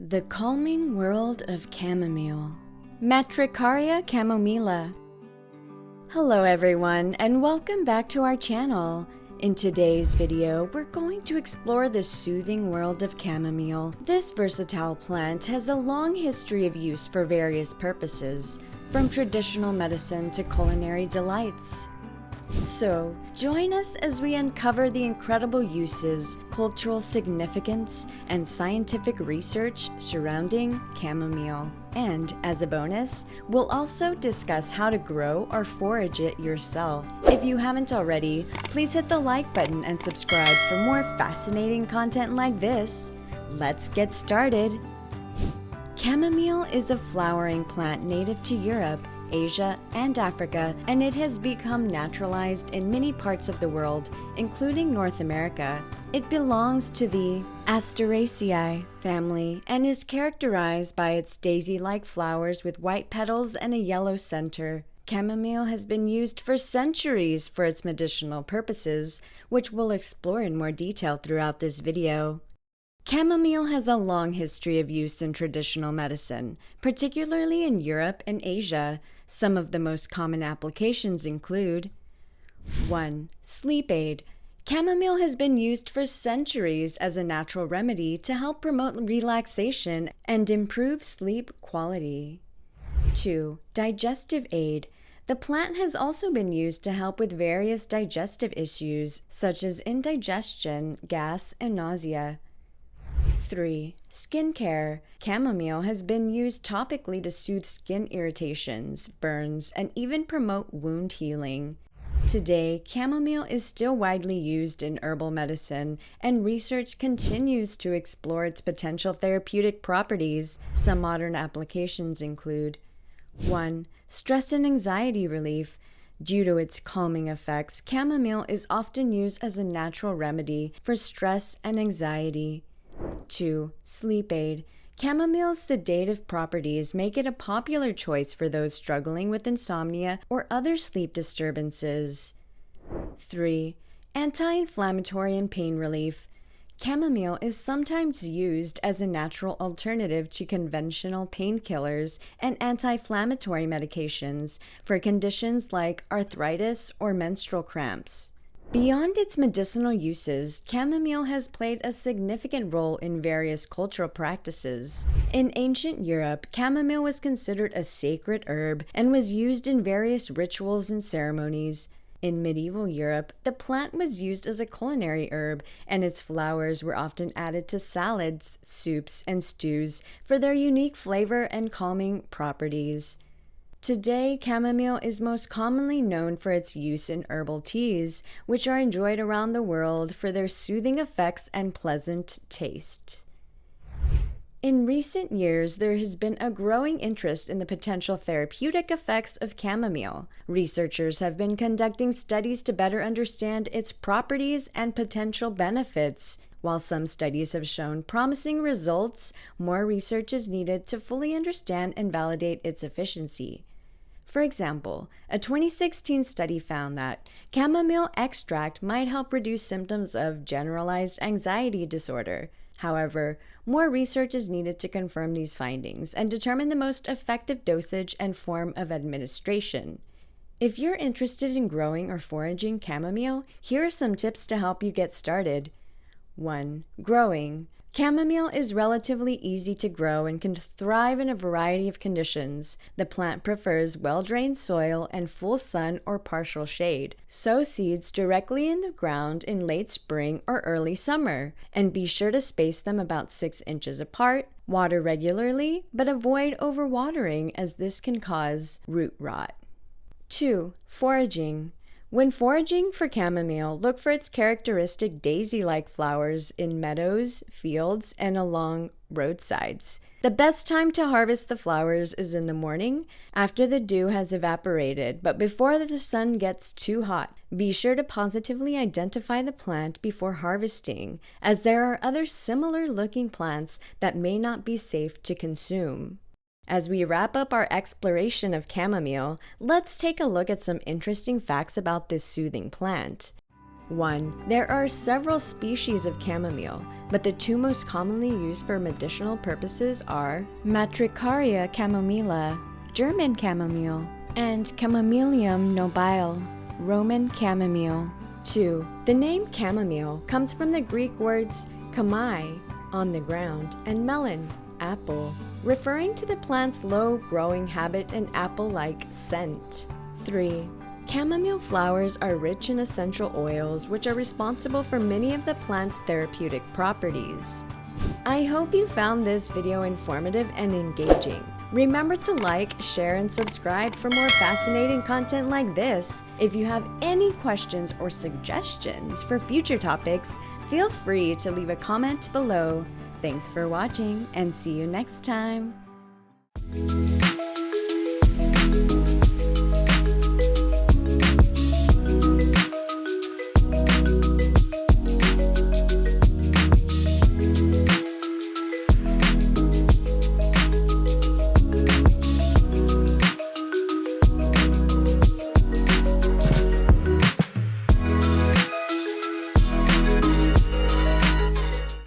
The calming world of chamomile. Matricaria chamomila. Hello everyone, and welcome back to our channel. In today's video, we're going to explore the soothing world of chamomile. This versatile plant has a long history of use for various purposes, from traditional medicine to culinary delights. So, join us as we uncover the incredible uses, cultural significance, and scientific research surrounding chamomile. And, as a bonus, we'll also discuss how to grow or forage it yourself. If you haven't already, please hit the like button and subscribe for more fascinating content like this. Let's get started! Chamomile is a flowering plant native to Europe, Asia, and Africa, and it has become naturalized in many parts of the world, including North America. It belongs to the Asteraceae family and is characterized by its daisy-like flowers with white petals and a yellow center. Chamomile has been used for centuries for its medicinal purposes, which we'll explore in more detail throughout this video. Chamomile has a long history of use in traditional medicine, particularly in Europe and Asia. Some of the most common applications include 1. Sleep aid. Chamomile has been used for centuries as a natural remedy to help promote relaxation and improve sleep quality. 2. Digestive aid. The plant has also been used to help with various digestive issues, such as indigestion, gas, and nausea. 3. Skincare. Chamomile has been used topically to soothe skin irritations, burns, and even promote wound healing. Today, chamomile is still widely used in herbal medicine, and research continues to explore its potential therapeutic properties. Some modern applications include 1. Stress and anxiety relief. Due to its calming effects, chamomile is often used as a natural remedy for stress and anxiety. 2. Sleep aid. Chamomile's sedative properties make it a popular choice for those struggling with insomnia or other sleep disturbances. 3. Anti-inflammatory and pain relief. Chamomile is sometimes used as a natural alternative to conventional painkillers and anti-inflammatory medications for conditions like arthritis or menstrual cramps. Beyond its medicinal uses, chamomile has played a significant role in various cultural practices. In ancient Europe, chamomile was considered a sacred herb and was used in various rituals and ceremonies. In medieval Europe, the plant was used as a culinary herb, and its flowers were often added to salads, soups, and stews for their unique flavor and calming properties. Today, chamomile is most commonly known for its use in herbal teas, which are enjoyed around the world for their soothing effects and pleasant taste. In recent years, there has been a growing interest in the potential therapeutic effects of chamomile. Researchers have been conducting studies to better understand its properties and potential benefits. While some studies have shown promising results, more research is needed to fully understand and validate its efficiency. For example, a 2016 study found that chamomile extract might help reduce symptoms of generalized anxiety disorder. However, more research is needed to confirm these findings and determine the most effective dosage and form of administration. If you're interested in growing or foraging chamomile, here are some tips to help you get started. 1. Growing. Chamomile is relatively easy to grow and can thrive in a variety of conditions. The plant prefers well-drained soil and full sun or partial shade. Sow seeds directly in the ground in late spring or early summer, and be sure to space them about 6 inches apart. Water regularly, but avoid overwatering as this can cause root rot. 2. Foraging. When foraging for chamomile, look for its characteristic daisy-like flowers in meadows, fields, and along roadsides. The best time to harvest the flowers is in the morning, after the dew has evaporated, but before the sun gets too hot. Be sure to positively identify the plant before harvesting, as there are other similar-looking plants that may not be safe to consume. As we wrap up our exploration of chamomile, let's take a look at some interesting facts about this soothing plant. 1. There are several species of chamomile, but the two most commonly used for medicinal purposes are Matricaria chamomila, German chamomile, and Chamomilium nobile, Roman chamomile. 2. The name chamomile comes from the Greek words chamai, on the ground, and melon, apple, referring to the plant's low growing habit and apple-like scent. 3. Chamomile flowers are rich in essential oils which are responsible for many of the plant's therapeutic properties. I hope you found this video informative and engaging. Remember to like, share, and subscribe for more fascinating content like this. If you have any questions or suggestions for future topics, feel free to leave a comment below. Thanks for watching and see you next time.